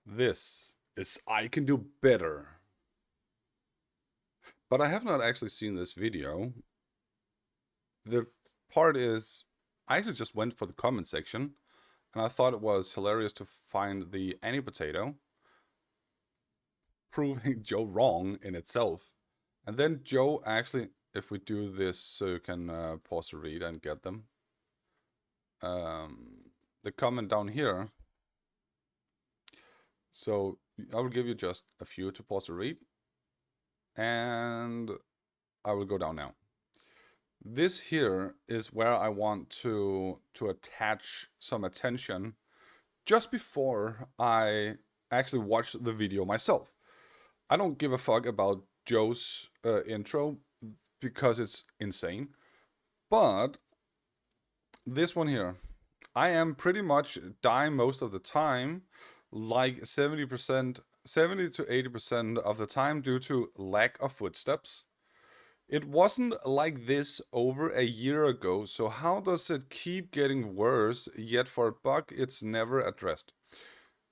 This is I Can Do Better. But I have not actually seen this video. The part is, I actually just went for the comment section, and I thought it was hilarious to find the Annie Potato proving Joe wrong in itself. And then Joe actually, if we do this so you can pause to read and get them. The comment down here. So I will give you just a few to pause to read. And I will go down now. This here is where I want to attach some attention just before I actually watch the video myself. I don't give a fuck about Joe's intro because it's insane. But this one here, I am pretty much dying most of the time, like 70%, 70 to 80% of the time due to lack of footsteps. It wasn't like this over a year ago, so how does it keep getting worse, yet for a bug it's never addressed?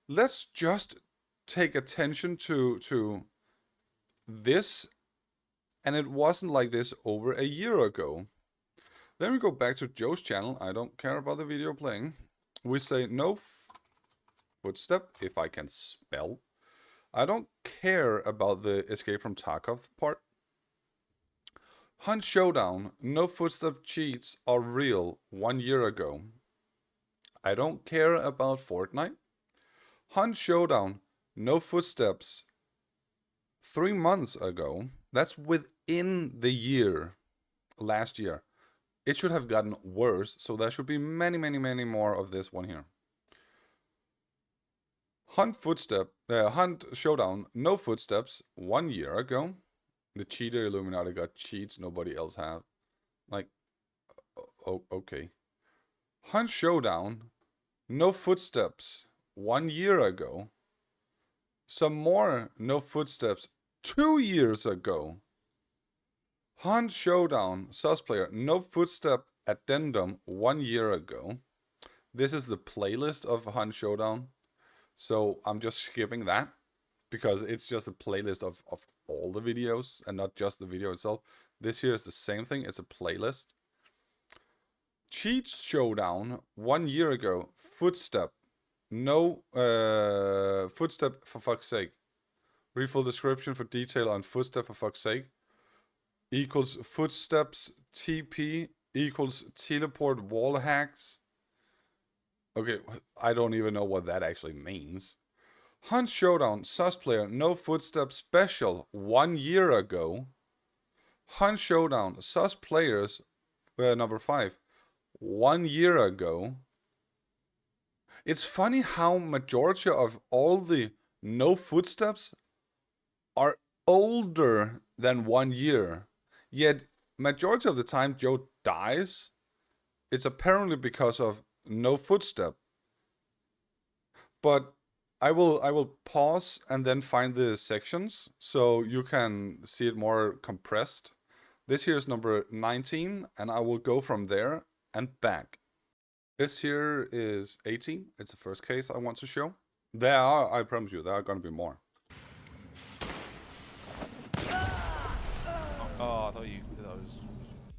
Let's just take attention to this, and it wasn't like this over a year ago. Then we go back to Joe's channel. I don't care about the video playing. We say no footstep, if I can spell. I don't care about the escape from Tarkov part. Hunt Showdown, no footstep cheats are real 1 year ago. I don't care about Fortnite. Hunt Showdown, no footsteps 3 months ago. That's within the year, last year. It should have gotten worse, so there should be many, many, many more of this one here. Hunt Showdown, no footsteps 1 year ago. The cheater Illuminati got cheats nobody else have. Like, okay. Hunt Showdown, no footsteps 1 year ago. Some more no footsteps 2 years ago. Hunt Showdown, sus player, no footstep addendum 1 year ago. This is the playlist of Hunt Showdown. So I'm just skipping that because it's just a playlist of all the videos and not just the video itself. This here is the same thing. It's a playlist. Cheat Showdown 1 year ago. Footstep. No footstep for fuck's sake. Read full description for detail on footstep for fuck's sake. Equals footsteps TP equals teleport wall hacks. Okay, I don't even know what that actually means. Hunt Showdown, sus player, no footsteps special 1 year ago. Hunt Showdown, sus players, number 5, 1 year ago. It's funny how majority of all the no footsteps are older than 1 year. Yet majority of the time Joe dies, it's apparently because of no footstep. But I will pause and then find the sections so you can see it more compressed. This here is number 19, and I will go from there and back. This here is 18. It's the first case I want to show. There are, I promise you, there are going to be more. Oh, I thought you. That was.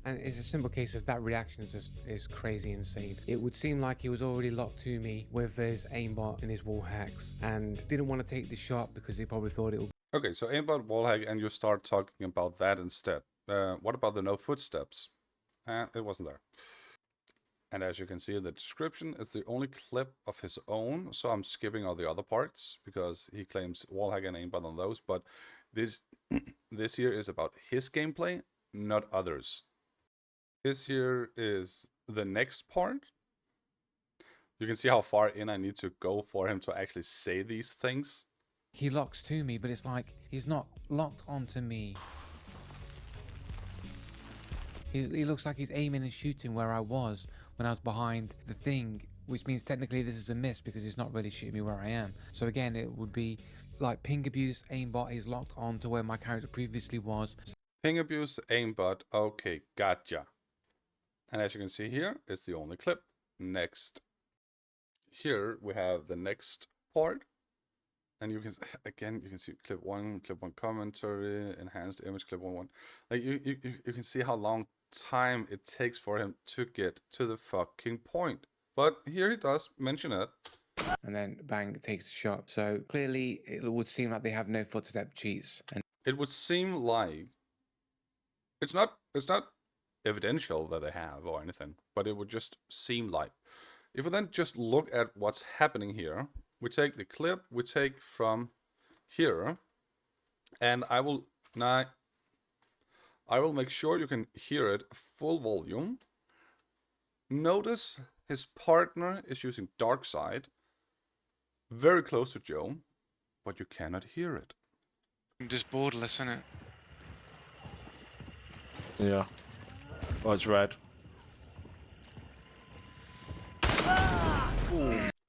And it's a simple case of that reaction is crazy insane. It would seem like he was already locked to me with his aimbot and his wall hacks and didn't want to take the shot because he probably thought it would. Okay, so aimbot wall hack, and you start talking about that instead. What about the no footsteps? It wasn't there. And as you can see in the description, it's the only clip of his own, so I'm skipping all the other parts because he claims wall hack and aimbot on those. But this this here is about his gameplay, not others. This here is the next part. You can see how far in I need to go for him to actually say these things. He locks to me, but it's like he's not locked onto me. He looks like he's aiming and shooting where I was when I was behind the thing, which means technically this is a miss because he's not really shooting me where I am. So again, it would be like ping abuse, aimbot, he's locked on to where my character previously was. Ping abuse, aimbot, okay, gotcha. And as you can see here, it's the only clip. Next. Here we have the next part. and you can again you can see clip one commentary, enhanced image, clip one. Like you can see how long time it takes for him to get to the fucking point. But here he does mention it. And then bang, takes the shot. So clearly it would seem like they have no footstep cheats. And it would seem like it's not evidential that they have or anything, but it would just seem like. If we then just look at what's happening here, we take the clip, we take from here, and I will make sure you can hear it full volume. Notice his partner is using Dark Side, very close to Joe, but you cannot hear it. I'm just borderless, isn't it? Yeah. Oh, it's red.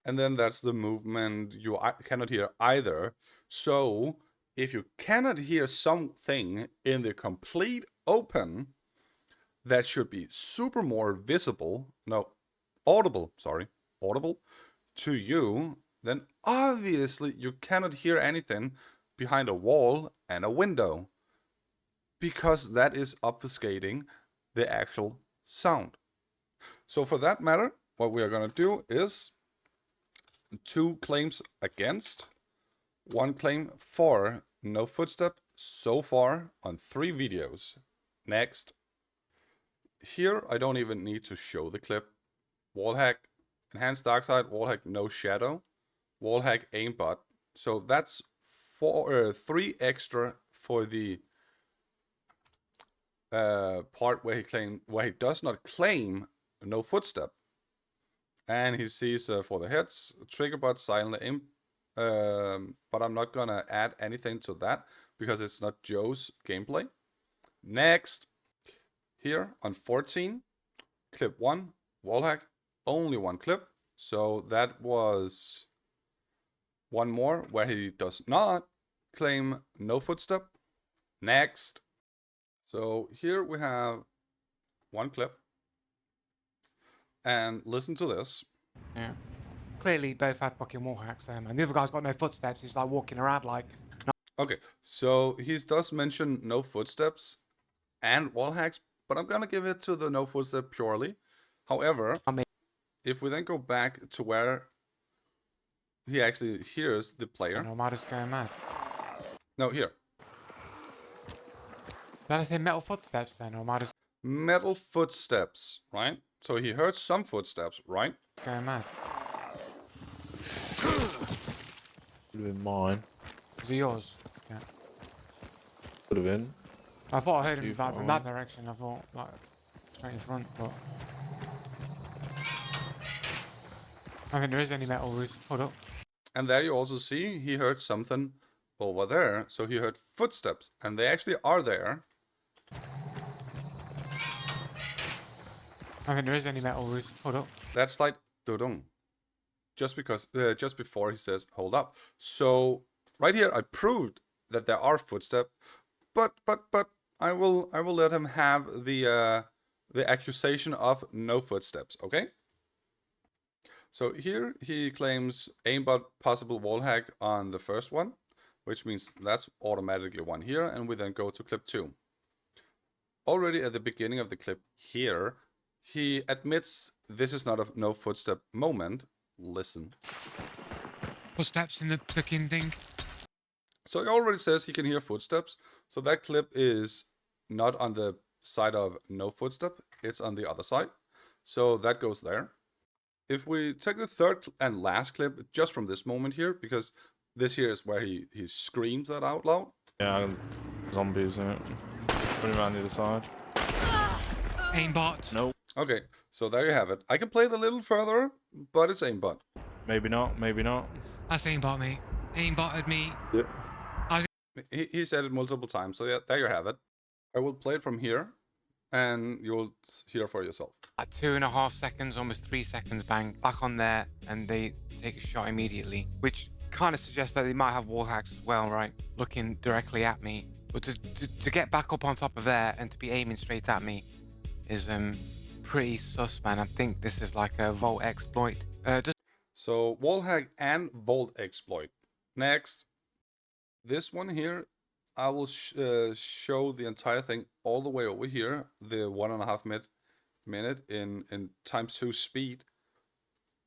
And then that's the movement you cannot hear either. So if you cannot hear something in the complete open that should be super more visible, audible to you, then obviously you cannot hear anything behind a wall and a window, because that is obfuscating the actual sound. So for that matter, what we are going to do is 2 claims against, 1 claim for no footstep so far on 3 videos. Next. Here I don't even need to show the clip. Wallhack, enhanced dark side, wallhack no shadow, wallhack aimbot. So that's 3 extra for the part where he does not claim no footstep. And he sees for the heads, trigger bot, silent aim. But I'm not gonna add anything to that because it's not Joe's gameplay. Next, here on 14, clip 1, wallhack, only 1 clip. So that was 1 more where he does not claim no footstep. Next. So here we have 1 clip. And listen to this. Yeah. Clearly both had fucking wall hacks there, man. The other guy's got no footsteps. He's like walking around like... Okay, so he does mention no footsteps and wall hacks, but I'm gonna give it to the no footstep purely. However, if we then go back to where he actually hears the player. No, I'm just going mad. No, here. Did I say metal footsteps then, or am I just... Metal footsteps, right? So he heard some footsteps, right? going mad? Could have been mine. Was it yours? Yeah. Could have been. I thought I heard him back from that direction. I thought, like, straight in front, but... I don't think there is any metal roof. Hold up. And there you also see he heard something over there. So he heard footsteps, and they actually are there. I don't think there is any metal roof. Hold up. That's like dudung. Just before he says hold up. So right here I proved that there are footsteps, but I will let him have the accusation of no footsteps, okay? So here he claims aimbot possible wall hack on the first one, which means that's automatically 1 here, and we then go to clip 2. Already at the beginning of the clip here, he admits this is not a no footstep moment. Listen. Footsteps in the fucking thing. So he already says he can hear footsteps. So that clip is not on the side of no footstep. It's on the other side. So that goes there. If we take the third and last clip just from this moment here, because this here is where he screams that out loud. Yeah, zombies in it. Running around the other side. Aimbot. Nope. Okay, so there you have it. I can play it a little further, but it's aimbot. Maybe not, maybe not. That's aimbot, mate. Aimbotted me. Yeah. He said it multiple times, so yeah, there you have it. I will play it from here, and you'll hear for yourself. At 2.5 seconds, almost 3 seconds, bang, back on there, and they take a shot immediately, which kind of suggests that they might have wall hacks as well, right? Looking directly at me. But to get back up on top of there and to be aiming straight at me is pretty sus, man. I think this is like a vault exploit. So wall hack and vault exploit. Next, this one here, I will show the entire thing all the way over here, the 1.5 minute in ×2 speed,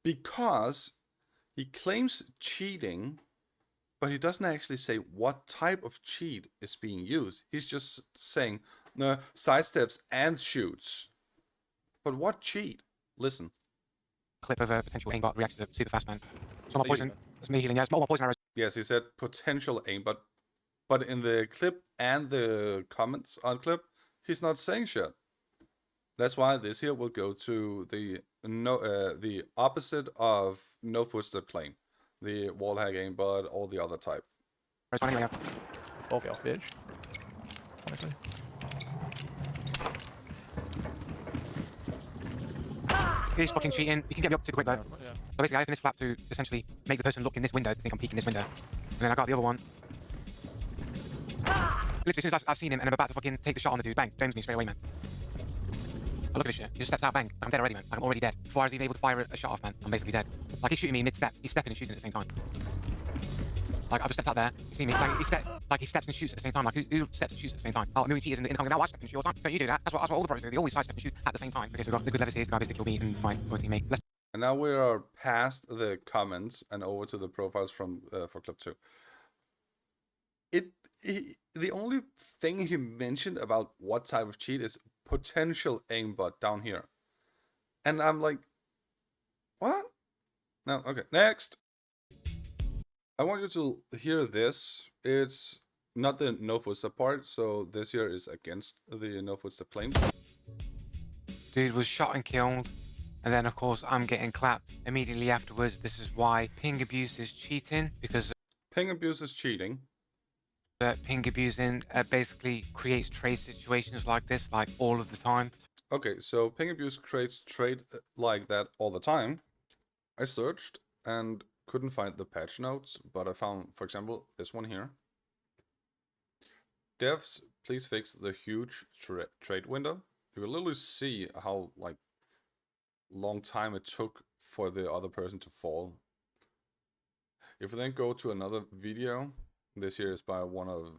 because he claims cheating, but he doesn't actually say what type of cheat is being used. He's just saying sidesteps and shoots. But what cheat? Listen. Clip of a potential aimbot reacts to super fast, man. So more poison. That's me healing. Yeah, it's more poison arrows. Yes, he said potential aimbot, but in the clip and the comments on clip, he's not saying shit. That's why this here will go to the the opposite of no footstep claim, the wall hack aimbot, or the other type. Both y'all, bitch. Honestly. He's fucking cheating. You can get me up super quick though. Yeah. So basically, I opened this flap to essentially make the person look in this window to think I'm peeking this window. And then I got the other one. Literally, as soon as I've seen him and I'm about to fucking take the shot on the dude, bang, domes me straight away, man. I look at this shit. He just steps out, bang. I'm dead already, man. I'm already dead. Before I was even able to fire a shot off, man, I'm basically dead. Like, he's shooting me mid-step. He's stepping and shooting at the same time. Like, I've just stepped out there. You see me? Like, he steps and shoots at the same time. Like, who steps and shoots at the same time? Oh, a million cheaters in the comment. Now, I step and shoot all the time. Don't you do that? That's what all the pros do. They always sidestep and shoot at the same time. Okay, so we've got the good levers here. This guy basically killed me and my teammate. Let's... And now we are past the comments and over to the profiles from for clip 2. The only thing he mentioned about what type of cheat is potential aimbot down here. And I'm like, what? No, okay, next. I want you to hear this. It's not the no footstep part, so this here is against the no footstep claims. Dude was shot and killed. And then, of course, I'm getting clapped immediately afterwards. This is why ping abuse is cheating, because Ping abuse is cheating. Ping abusing basically creates trade situations like this, like all of the time. Okay, so ping abuse creates trade like that all the time. I searched and couldn't find the patch notes, but I found, for example, this one here. Devs, please fix the huge trade window. You can literally see how like long time it took for the other person to fall. If we then go to another video, this here is by one of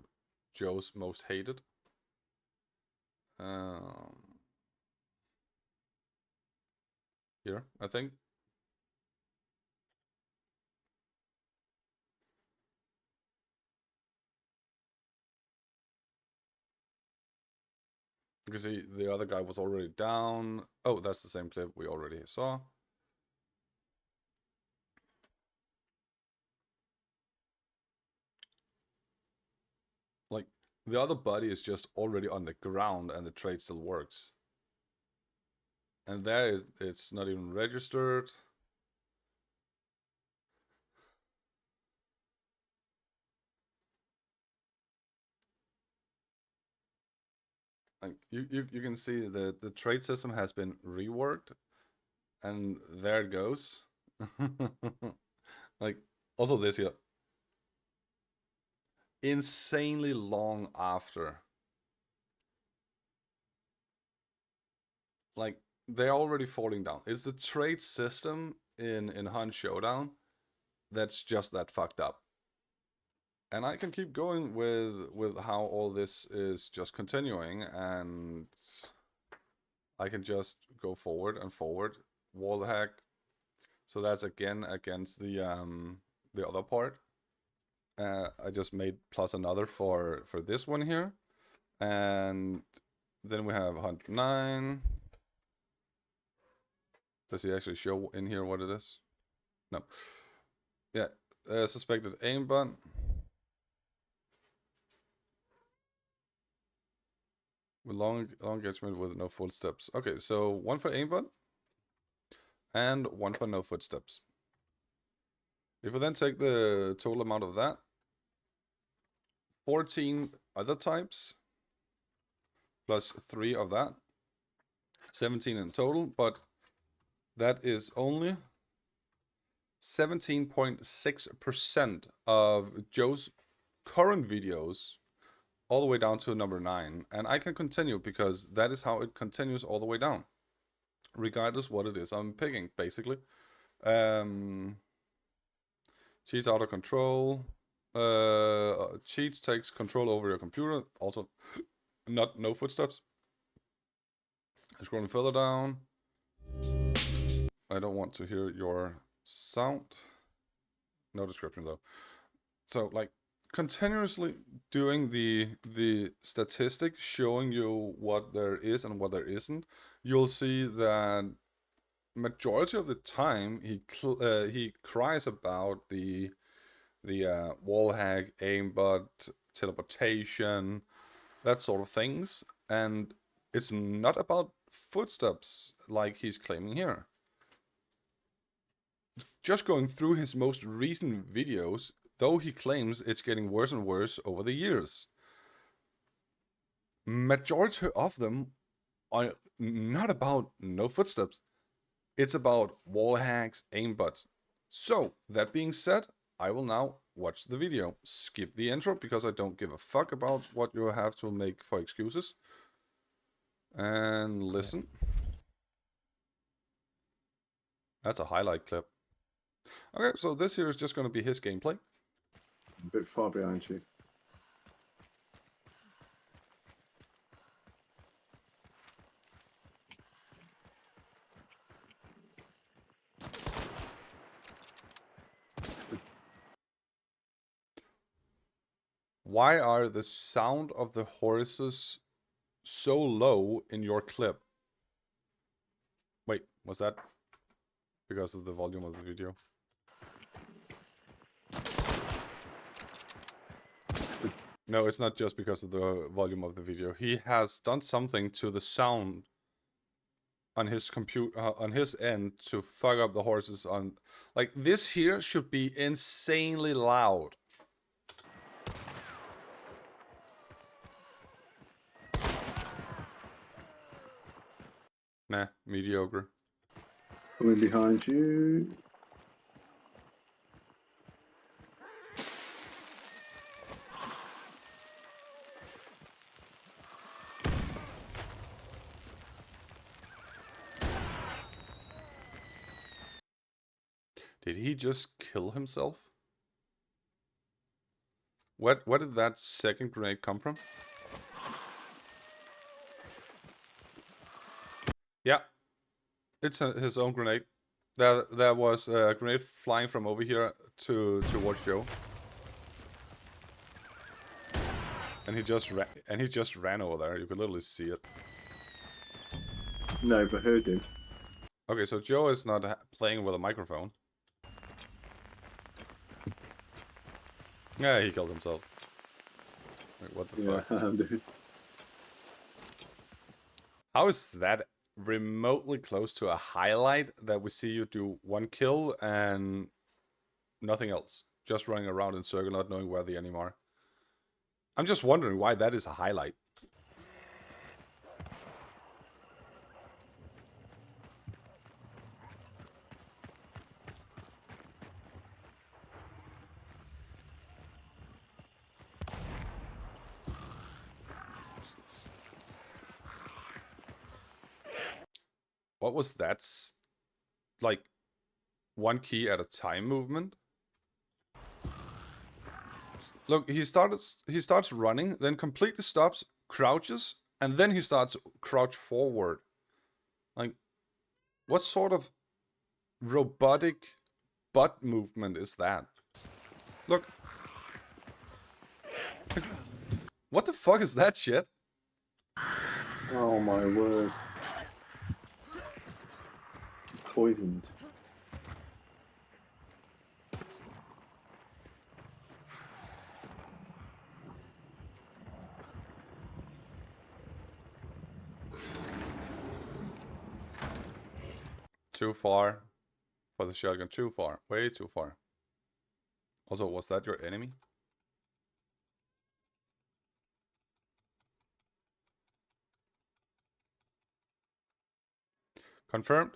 Joe's most hated. Here, I think. You can see the other guy was already down. Oh, that's the same clip we already saw. Like, the other buddy is just already on the ground and the trade still works. And there it's not even registered. Like you can see that the trade system has been reworked, and there it goes. Like, also this here, insanely long after. Like, they're already falling down. It's the trade system in Hunt Showdown that's just that fucked up. And I can keep going with how all this is just continuing, and I can just go forward and forward. Wall hack. So that's again against the other part. I just made plus another for this one here. And then we have Hunt 9. Does he actually show in here what it is? No. Yeah, suspected aimbot. With long engagement with no footsteps. Okay, so one for aimbot and one for no footsteps. If we then take the total amount of that, 14 other types plus 3 of that, 17 in total, but that is only 17.6% of Joe's current videos, all the way down to number 9. And I can continue because that is how it continues all the way down, regardless what it is I'm picking, basically. She's out of control. Cheats takes control over your computer. Also, no footsteps. Scrolling further down. I don't want to hear your sound. No description though. So like continuously doing the statistic showing you what there is and what there isn't, you'll see that majority of the time he cries about the wall hack, aimbot, teleportation, that sort of things, and it's not about footsteps like he's claiming here. Just going through his most recent videos, though he claims it's getting worse and worse over the years, majority of them are not about no footsteps. It's about wall hacks, aimbots. So, that being said, I will now watch the video. Skip the intro, because I don't give a fuck about what you have to make for excuses. And listen. That's a highlight clip. Okay, so this here is just going to be his gameplay. A bit far behind you. Why are the sound of the horses so low in your clip? Wait, was that because of the volume of the video? No, it's not just because of the volume of the video. He has done something to the sound on his on his end to fuck up the horses on. Like, this here should be insanely loud. Nah, mediocre. Coming behind you. Did he just kill himself? Where did that second grenade come from? Yeah, it's his own grenade. There was a grenade flying from over here towards Joe, and he just ran over there. You could literally see it. No, but heard him. Okay, so Joe is not playing with a microphone. Yeah, he killed himself. Wait, what the fuck? Yeah, I'm doing. How is that remotely close to a highlight that we see you do one kill and nothing else? Just running around in circle, not knowing where the enemy are. I'm just wondering why that is a highlight. What was that? Like, one key at a time movement? Look, he starts running, then completely stops, crouches, and then he starts crouch forward. Like, what sort of robotic butt movement is that? Look. What the fuck is that shit? Oh my word. Poisoned. Too far for the shotgun. Too far. Way too far. Also, was that your enemy? Confirmed.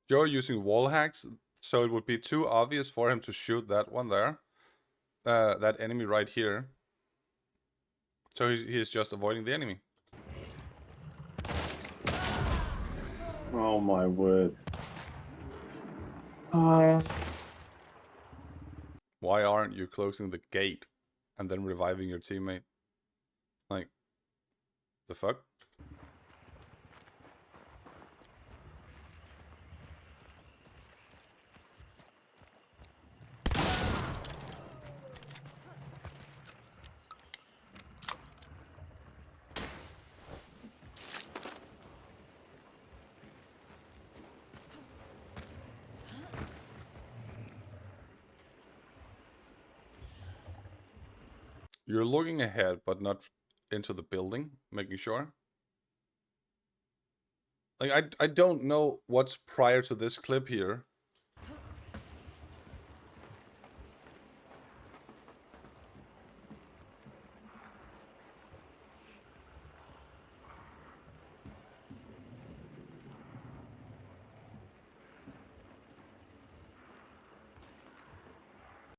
Joe using wall hacks, so it would be too obvious for him to shoot that one there. That enemy right here. So he's just avoiding the enemy. Oh my word. Why aren't you closing the gate and then reviving your teammate? Like, the fuck? You're looking ahead, but not into the building, making sure. Like, I don't know what's prior to this clip here.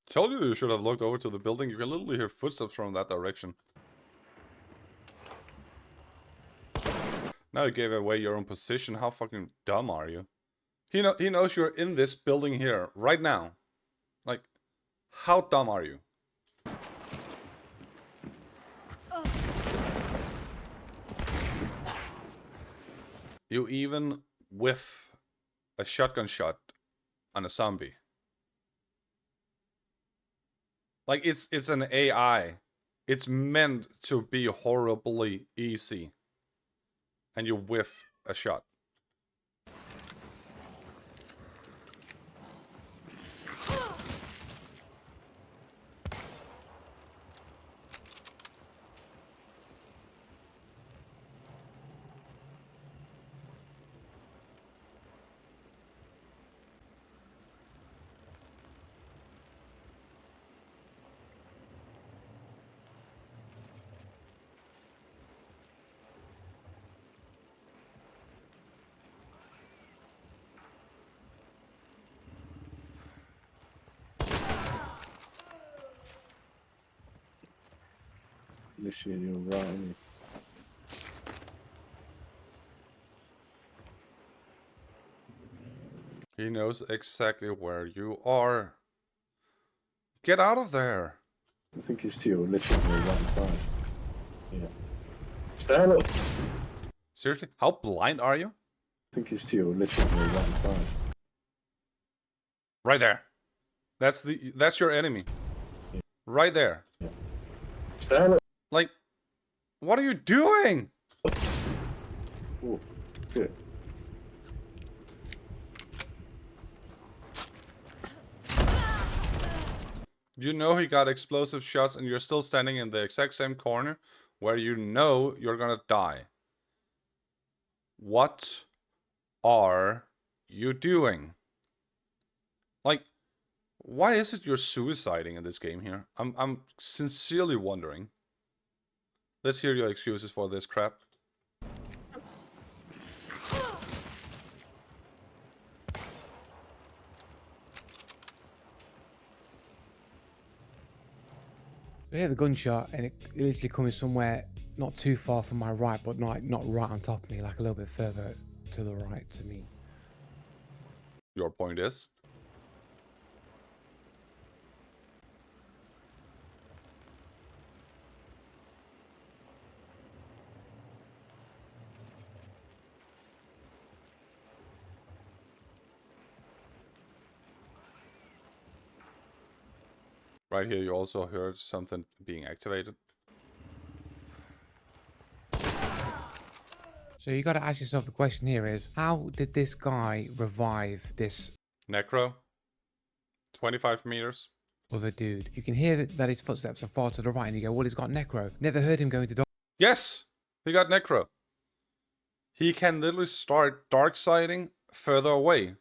Told you should have looked over to the building. You can literally hear footsteps from that direction. Now you gave away your own position. How fucking dumb are you? He knows you're in this building here right now. Like, how dumb are you? You even whiff a shotgun shot on a zombie. Like, it's an AI. It's meant to be horribly easy. And you whiff a shot. Literally, you're right. Aren't you? He knows exactly where you are. Get out of there. I think it's to your literally on the right side. Yeah. Stand up. Seriously? How blind are you? I think it's to your literally on the right side. Right there. That's your enemy. Yeah. Right there. Yeah. Stand up. Like, what are you doing? Oh, good. You know he got explosive shots and you're still standing in the exact same corner where you know you're gonna die. What are you doing? Like, why is it you're suiciding in this game here? I'm sincerely wondering. Let's hear your excuses for this crap. I hear the gunshot, and it literally coming somewhere not too far from my right, but not right on top of me, like a little bit further to the right to me. Your point is? Right here, you also heard something being activated. So you got to ask yourself the question here is, how did this guy revive this Necro. 25 meters. other dude? You can hear that his footsteps are far to the right, and you go, well, he's got Necro. Never heard him going to Yes! He got Necro. He can literally start dark siding further away.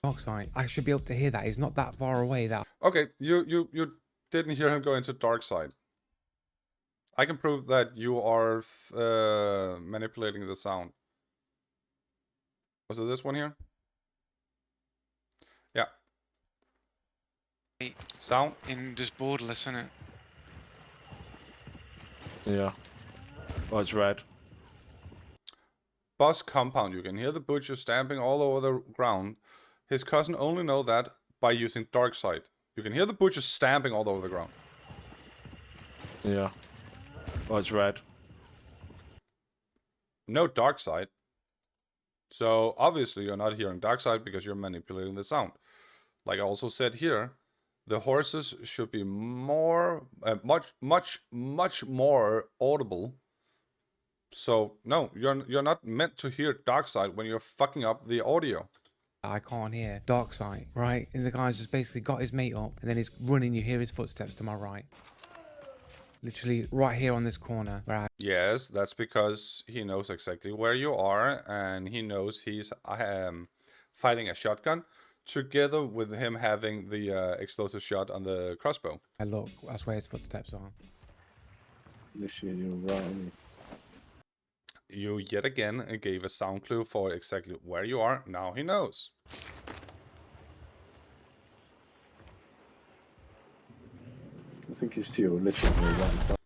dark side. I should be able to hear that. He's not that far away. That Okay, you didn't hear him go into dark side. I can prove that you are manipulating the sound. Was it this one here? Yeah. Sound? In just borderless, isn't it? Yeah. Oh, it's red. Boss compound. You can hear the butcher stamping all over the ground. His cousin only know that by using dark side. You can hear the butcher stamping all over the ground. Yeah. Oh, it's red. No dark side. So obviously you're not hearing dark side because you're manipulating the sound. Like I also said here, the horses should be more, much more audible. So no, you're not meant to hear dark side when you're fucking up the audio. I can't hear dark side, right? And the guy's just basically got his mate up, and then he's running. You hear his footsteps to my right. Literally right here on this corner where I... Yes, that's because he knows exactly where you are, and he knows he's fighting a shotgun, together with him having the explosive shot on the crossbow. I look, that's where his footsteps are. Literally, you're right. You yet again gave a sound clue for exactly where you are. Now he knows. I think it's to your literally right in front.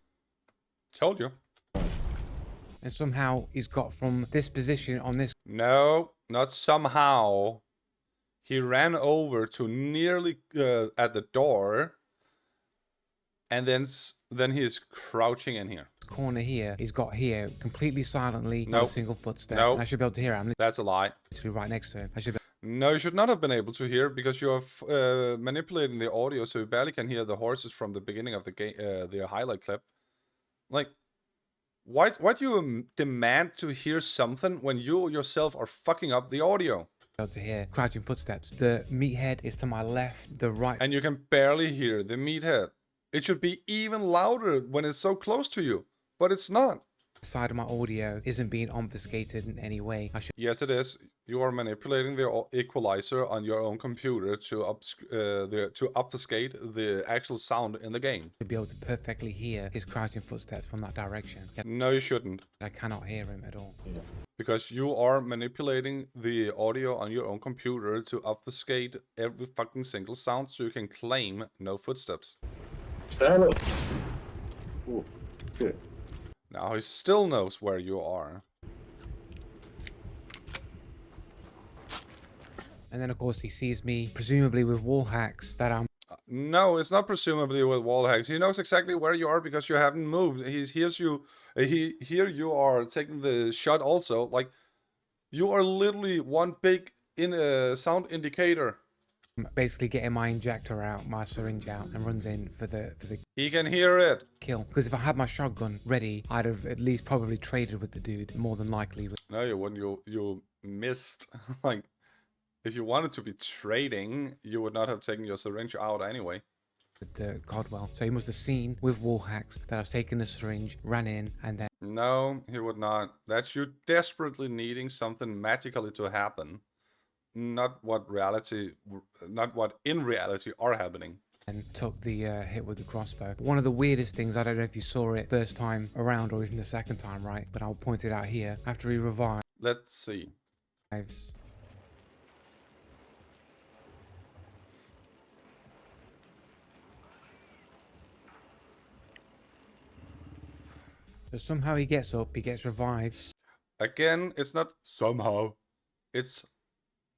Told you. And somehow he's got from this position on this... No, not somehow. He ran over to nearly at the door, and then he is crouching in here. corner here, he's got here completely silently, not a Nope. single footstep. Nope. And I should be able to hear him. I'm That's a lie. literally right next to him. I should be... No, you should not have been able to hear because you're manipulating the audio, so you barely can hear the horses from the beginning of the game, the highlight clip. Like, why do you demand to hear something when you yourself are fucking up the audio? able to hear crouching footsteps. The meathead is to my left, the right... And you can barely hear the meathead. It should be even louder when it's so close to you, but it's not. side of my audio isn't being obfuscated in any way. I should Yes, it is. You are manipulating the equalizer on your own computer to obfuscate the actual sound in the game. be able to perfectly hear his crouching footsteps from that direction. Yet No, you shouldn't. I cannot hear him at all. Yeah. Because you are manipulating the audio on your own computer to obfuscate every fucking single sound so you can claim no footsteps. Stand up. Oh, good. Now he still knows where you are. And then, of course, he sees me, presumably with wall hacks, that I'm... No, it's not presumably with wall hacks. He knows exactly where you are because you haven't moved. He hears you. Here you are taking the shot also. Like, you are literally one big sound indicator. basically getting my injector out, my syringe out, and runs in for the He can hear it. kill. Because if I had my shotgun ready, I'd have at least probably traded with the dude, more than likely. No, you wouldn't. You missed. Like, if you wanted to be trading, you would not have taken your syringe out anyway. With the Codwell. So he must have seen with wall hacks that I was taking the syringe, ran in, and then... No, he would not. That's you desperately needing something magically to happen. Not what in reality are happening. and took the hit with the crossbow. One of the weirdest things, I don't know if you saw it first time around or even the second time, right? But I'll point it out here. After he revives... Let's see. So somehow he gets up, he gets revived. Again, it's not somehow. It's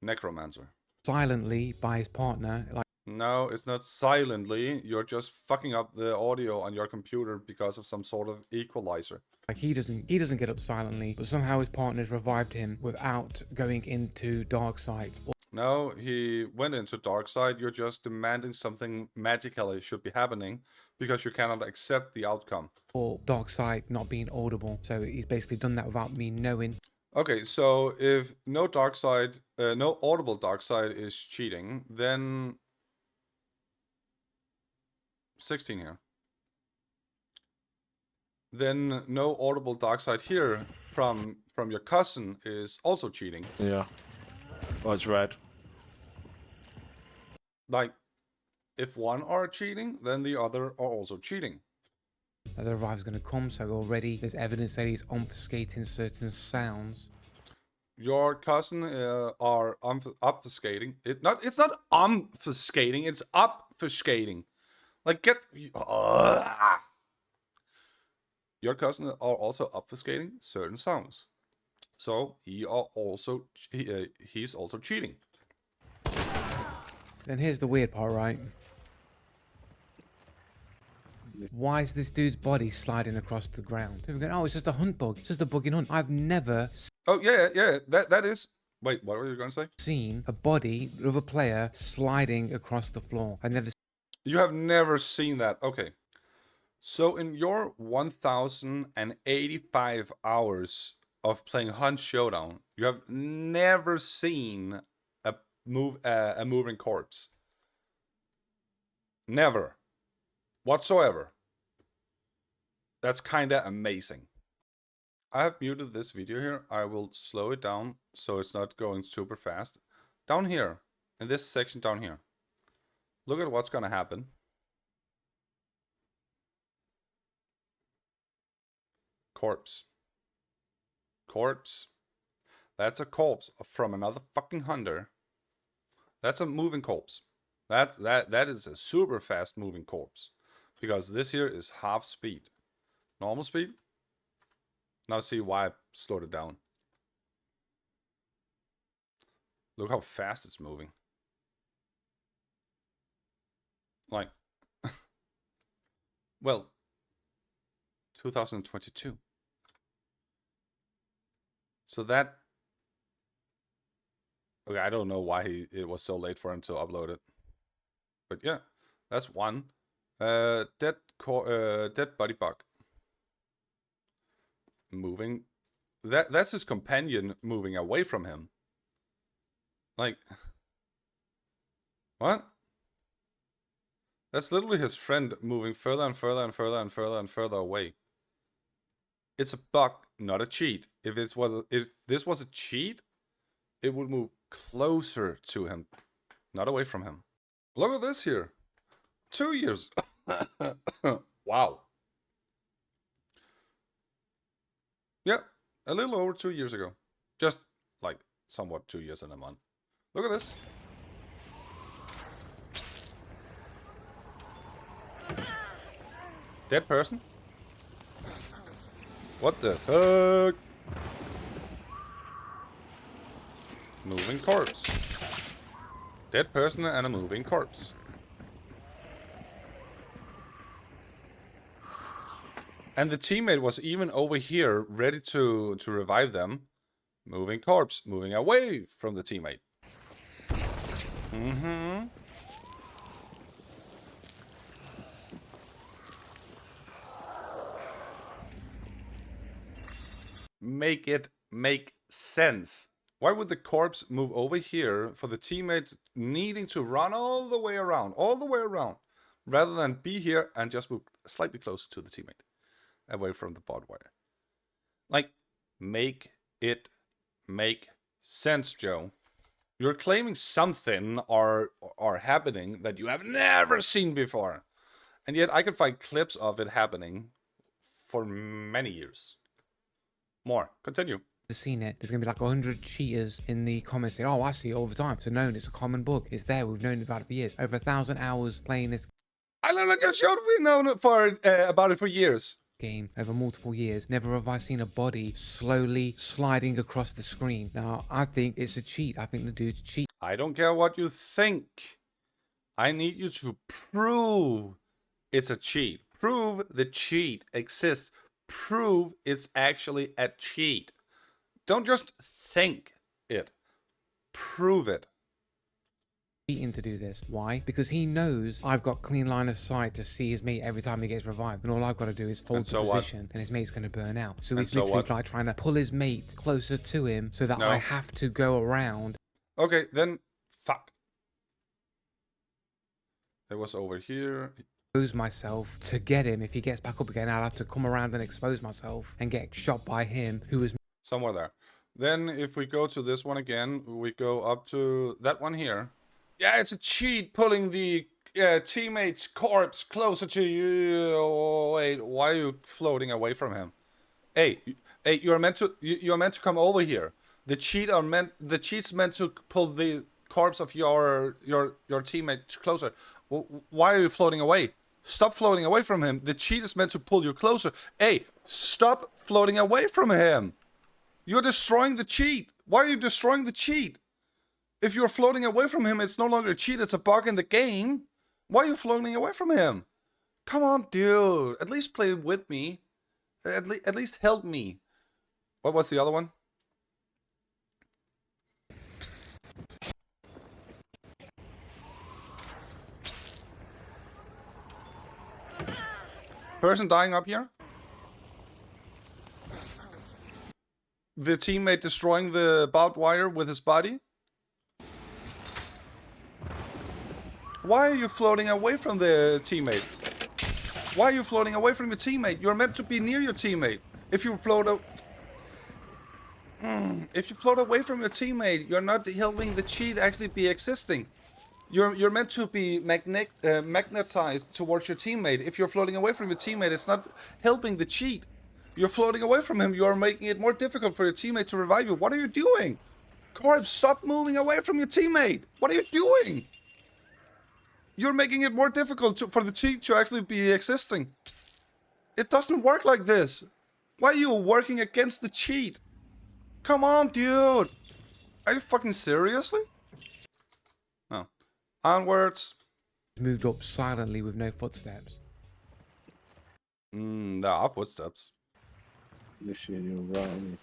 necromancer. Silently by his partner. Like, No, it's not silently. You're just fucking up the audio on your computer because of some sort of equalizer. he doesn't get up silently, but somehow his partner's revived him without going into dark side. No, he went into dark side. You're just demanding something magically should be happening because you cannot accept the outcome. Or dark side not being audible. So he's basically done that without me knowing. Okay, so if no dark side, no audible dark side is cheating, then 16 here. Then no audible dark side here from your cousin is also cheating. Yeah. Oh, it's red. Like, if one are cheating, then the other are also cheating. The revive's going to come, so already there's evidence that he's obfuscating certain sounds. Your cousin are obfuscating. It's not obfuscating, it's obfuscating. Like, your cousin are also obfuscating certain sounds. So he's also cheating. Then here's the weird part, right? Why is this dude's body sliding across the ground? People go, oh, it's just a hunt bug. It's just a bug in Hunt. I've never Oh, yeah. That is... Wait, what were you going to say? seen a body of a player sliding across the floor. I've never You have never seen that. Okay. So in your 1,085 hours of playing Hunt Showdown, you have never seen a moving corpse. Never. Whatsoever. That's kinda amazing. I have muted this video here. I will slow it down so it's not going super fast. Down here, in this section down here, look at what's gonna happen. Corpse. Corpse. That's a corpse from another fucking hunter. That's a moving corpse. That is a super fast moving corpse. Because this here is half speed. Normal speed. Now see why I slowed it down. Look how fast it's moving. Like, well, 2022. So that... Okay, I don't know why it was so late for him to upload it. But yeah, that's one. Dead body bug. Moving. That's his companion moving away from him. Like, what? That's literally his friend moving further and further and further and further and further away. It's a bug, not a cheat. If this was a cheat, it would move closer to him, not away from him. Look at this here. 2 years. Wow. Yeah, a little over 2 years ago. Just like somewhat 2 years and a month. Look at this. Dead person. What the fuck? Moving corpse. Dead person and a moving corpse. And the teammate was even over here, ready to revive them. Moving corpse, moving away from the teammate. Mm-hmm. Make it make sense. Why would the corpse move over here for the teammate needing to run all the way around, rather than be here and just move slightly closer to the teammate, away from the barbed wire? Like, make it make sense, Joe. You're claiming something are happening that you have never seen before. And yet I can find clips of it happening for many years. More. Continue. seen it. There's going to be like 100 cheaters in the comments saying, oh, I see it all the time. It's known. It's a common bug. It's there. We've known about it for years. Over 1,000 hours playing this I literally just showed we've known about it for years. game over multiple years. Never have I seen a body slowly sliding across the screen. Now, I think it's a cheat. I think the dude's cheat. I don't care what you think. I need you to prove it's a cheat. Prove the cheat exists. Prove it's actually a cheat. Don't just think it. Prove it. Cheating to do this. Why? Because he knows I've got clean line of sight to see his mate every time he gets revived, and all I've got to do is hold the position, and his mate's going to burn out. So he's literally like trying to pull his mate closer to him so that I have to go around. Okay, then fuck. It was over here. Expose myself to get him. If he gets back up again, I'll have to come around and expose myself and get shot by him, who was somewhere there. Then if we go to this one again, we go up to that one here. Yeah, it's a cheat pulling the teammate's corpse closer to you. Oh, wait, why are you floating away from him? Hey, you're meant to come over here. The cheat's meant to pull the corpse of your teammate closer. Why are you floating away? Stop floating away from him. The cheat is meant to pull you closer. Hey, stop floating away from him. You're destroying the cheat. Why are you destroying the cheat? If you're floating away from him, it's no longer a cheat, it's a bug in the game. Why are you floating away from him? Come on, dude. At least play with me. At least help me. What was the other one? Person dying up here? The teammate destroying the barbed wire with his body? Why are you floating away from the teammate? Why are you floating away from your teammate? You're meant to be near your teammate. If you float away from your teammate, you're not helping the cheat actually be existing. You're meant to be magnetized towards your teammate. If you're floating away from your teammate, it's not helping the cheat. You're floating away from him. You're making it more difficult for your teammate to revive you. What are you doing? Corb, stop moving away from your teammate. What are you doing? You're making it more difficult for the cheat to actually be existing. It doesn't work like this. Why are you working against the cheat? Come on, dude. Are you fucking seriously? No. Onwards. Moved up silently with no footsteps. There are footsteps. Literally, you're right on me.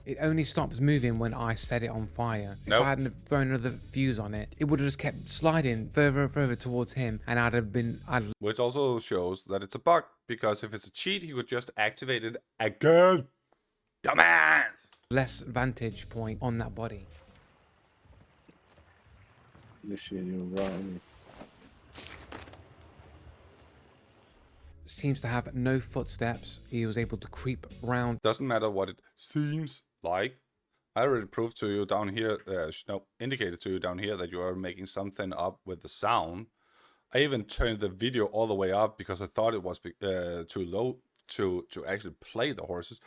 It only stops moving when I set it on fire. Nope. If I hadn't thrown another fuse on it, it would have just kept sliding further and further towards him, and I'd Which also shows that it's a bug, because if it's a cheat, he would just activate it again. Dumbass! less vantage point on that body. Literally, you're right on me. Seems to have no footsteps. He was able to creep around. Doesn't matter what it seems like. I already proved to you down here, indicated to you down here that you are making something up with the sound. I even turned the video all the way up because I thought it was too low to actually play the horses.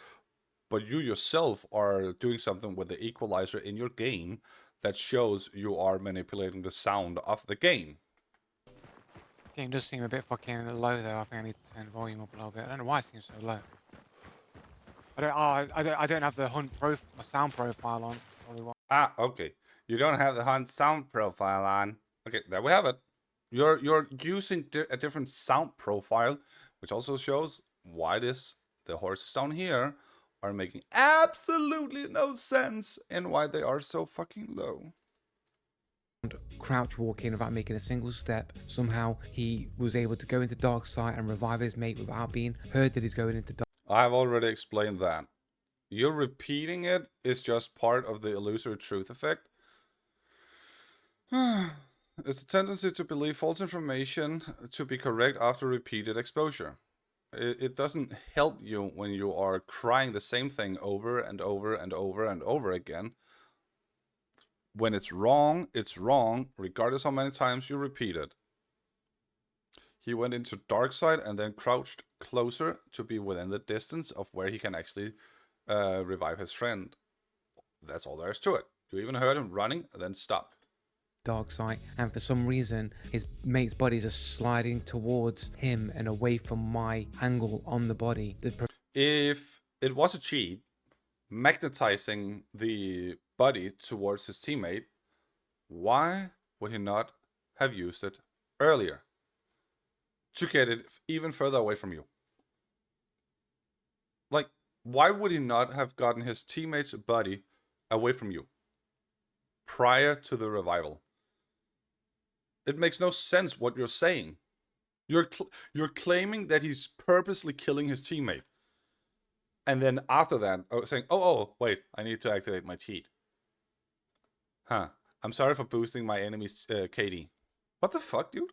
But you yourself are doing something with the equalizer in your game that shows you are manipulating the sound of the game. Game does seem a bit fucking low though. I think I need to turn the volume up a little bit. I don't know why it seems so low. I don't have the Hunt sound profile on. Probably why. Ah, okay. You don't have the Hunt sound profile on. Okay, there we have it. You're using a different sound profile, which also shows why the horses down here are making absolutely no sense and why they are so fucking low. Crouch walking without making a single step. Somehow he was able to go into dark sight and revive his mate without being heard that he's going into dark. I've already explained that. You repeating it is just part of the illusory truth effect. It's a tendency to believe false information to be correct after repeated exposure. It doesn't help you when you are crying the same thing over and over and over and over again. When it's wrong, regardless how many times you repeat it. He went into dark side and then crouched closer to be within the distance of where he can actually revive his friend. That's all there is to it. You even heard him running, then stop. Dark sight, and for some reason his mate's bodies are sliding towards him and away from my angle on the body. If it was a cheat, magnetizing the body towards his teammate, why would he not have used it earlier to get it even further away from you? Like, why would he not have gotten his teammate's body away from you prior to the revival? It makes no sense what you're saying. You're claiming that he's purposely killing his teammate. And then after that, saying, oh, wait, I need to activate my cheat. Huh. I'm sorry for boosting my enemy's KD. What the fuck, dude?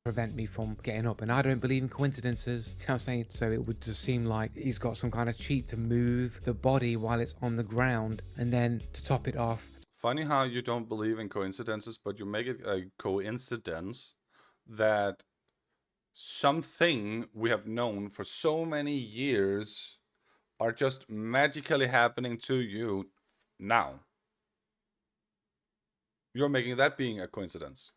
Prevent me from getting up, and I don't believe in coincidences. See what I'm saying? So it would just seem like he's got some kind of cheat to move the body while it's on the ground, and then to top it off. Funny how you don't believe in coincidences, but you make it a coincidence that something we have known for so many years are just magically happening to you now. You're making that being a coincidence.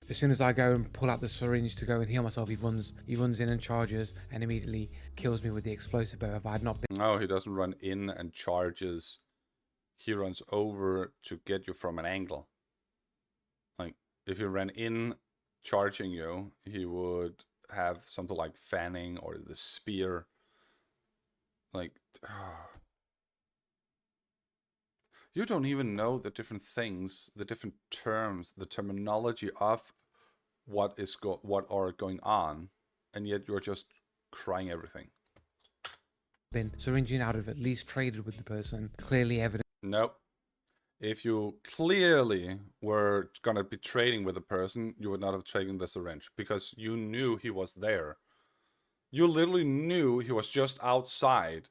As soon as I go and pull out the syringe to go and heal myself, he runs in and charges and immediately kills me with the explosive bow. If I had not been... No, he doesn't run in and charges. He runs over to get you from an angle. Like, if you ran in charging you, he would have something like fanning or the spear. Like, you don't even know the different things, the different terms, the terminology of what are going on, and yet you're just crying everything. Been syringing out of at least traded with the person. Clearly evident. Nope. If you clearly were gonna be trading with a person, you would not have taken the syringe because you knew he was there. You literally knew he was just outside.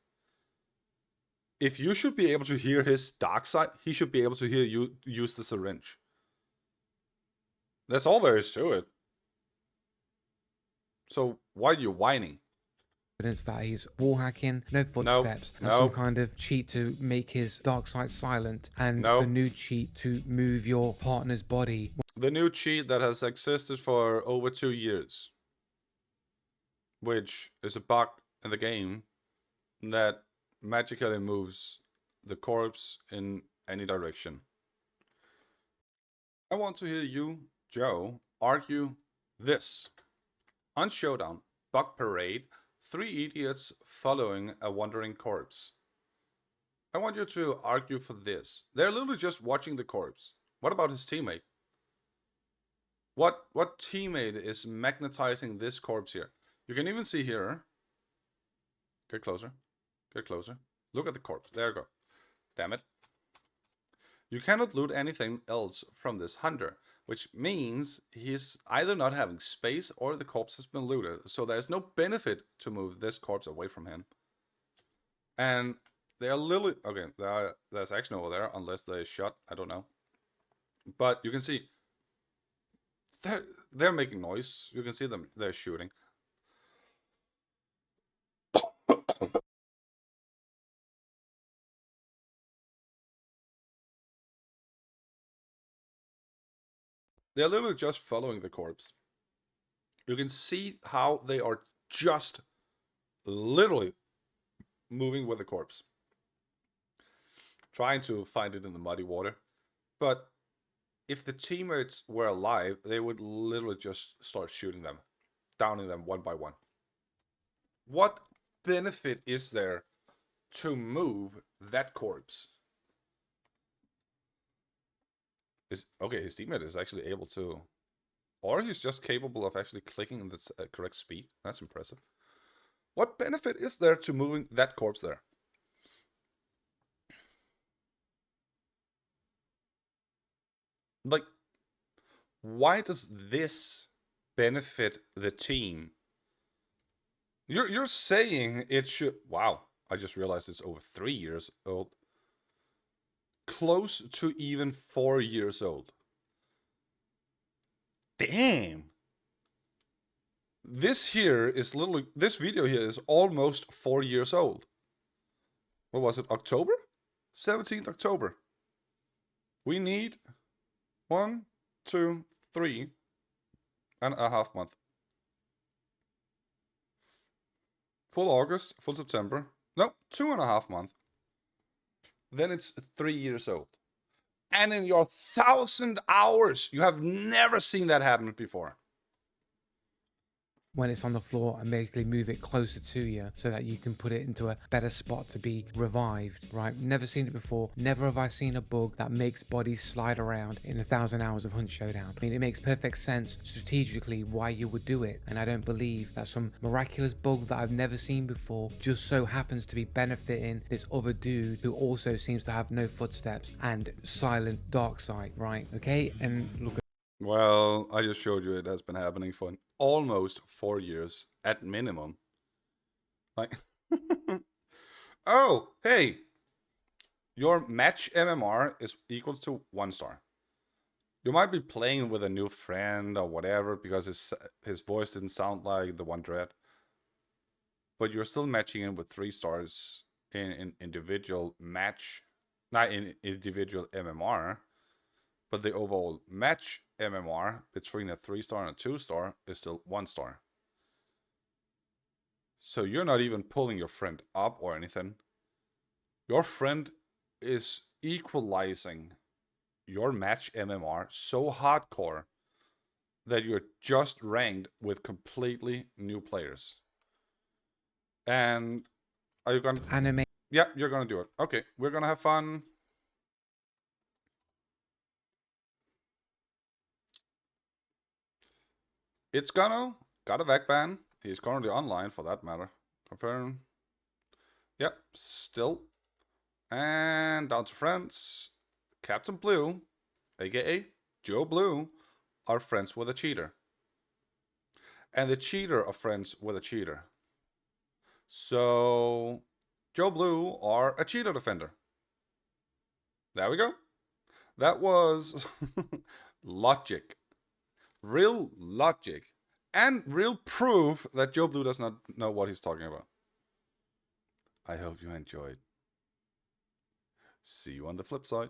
If you should be able to hear his dark side, he should be able to hear you use the syringe. That's all there is to it. So why are you whining? Evidence that he's wall hacking, no footsteps, and some kind of cheat to make his dark side silent, and a new cheat to move your partner's body. The new cheat that has existed for over 2 years, which is a bug in the game that magically moves the corpse in any direction. I want to hear you, Joe, argue this. Hunt Showdown, Bug Parade, 3 idiots following a wandering corpse. I want you to argue for this. They're literally just watching the corpse. What about his teammate? What teammate is magnetizing this corpse here? You can even see here. Get closer. Get closer. Look at the corpse. There you go. Damn it. You cannot loot anything else from this hunter, which means he's either not having space or the corpse has been looted. So there's no benefit to move this corpse away from him. And they are literally... Okay, there's action over there, unless they shot. I don't know. But you can see... They're making noise. You can see them. They're shooting. They're literally just following the corpse. You can see how they are just literally moving with the corpse. Trying to find it in the muddy water. But if the teammates were alive, they would literally just start shooting them. Downing them one by one. What benefit is there to move that corpse? Okay, his teammate is actually able to... Or he's just capable of actually clicking in the correct speed. That's impressive. What benefit is there to moving that corpse there? Like, why does this benefit the team? You're saying it should... Wow, I just realized it's over 3 years old. Close to even 4 years old. Damn. This here is literally... This video here is almost 4 years old. What was it? October? 17th October. We need 1, 2, 3.5 months. Full August, full September. No, 2.5 months. Then it's 3 years old. And in your 1,000 hours, you have never seen that happen before. When it's on the floor and basically move it closer to you so that you can put it into a better spot to be revived, right? Never seen it before. Never have I seen a bug that makes bodies slide around in 1,000 hours of Hunt Showdown. I mean, it makes perfect sense strategically why you would do it. And I don't believe that some miraculous bug that I've never seen before just so happens to be benefiting this other dude who also seems to have no footsteps and silent dark side, right? Okay, and look at... Well, I just showed you it has been happening for almost 4 years at minimum. Like, oh, hey, your match MMR is equals to 1 star. You might be playing with a new friend or whatever because his voice didn't sound like the one Dread, but you're still matching in with 3 stars in individual match, not in individual MMR. But the overall match MMR between a 3-star and a 2-star is still 1 star. So you're not even pulling your friend up or anything. Your friend is equalizing your match MMR so hardcore that you're just ranked with completely new players. And are you gonna? Anime. Yeah, you're gonna do it. Okay, we're gonna have fun. It's gonna got a VAC ban. He's currently online for that matter. Confirm. Yep, still. And down to friends. Captain Blue, aka Joe Blue, are friends with a cheater. And the cheater are friends with a cheater. So Joe Blue are a cheater defender. There we go. That was logic. Real logic. And real proof that Joe Blue does not know what he's talking about. I hope you enjoyed. See you on the flip side.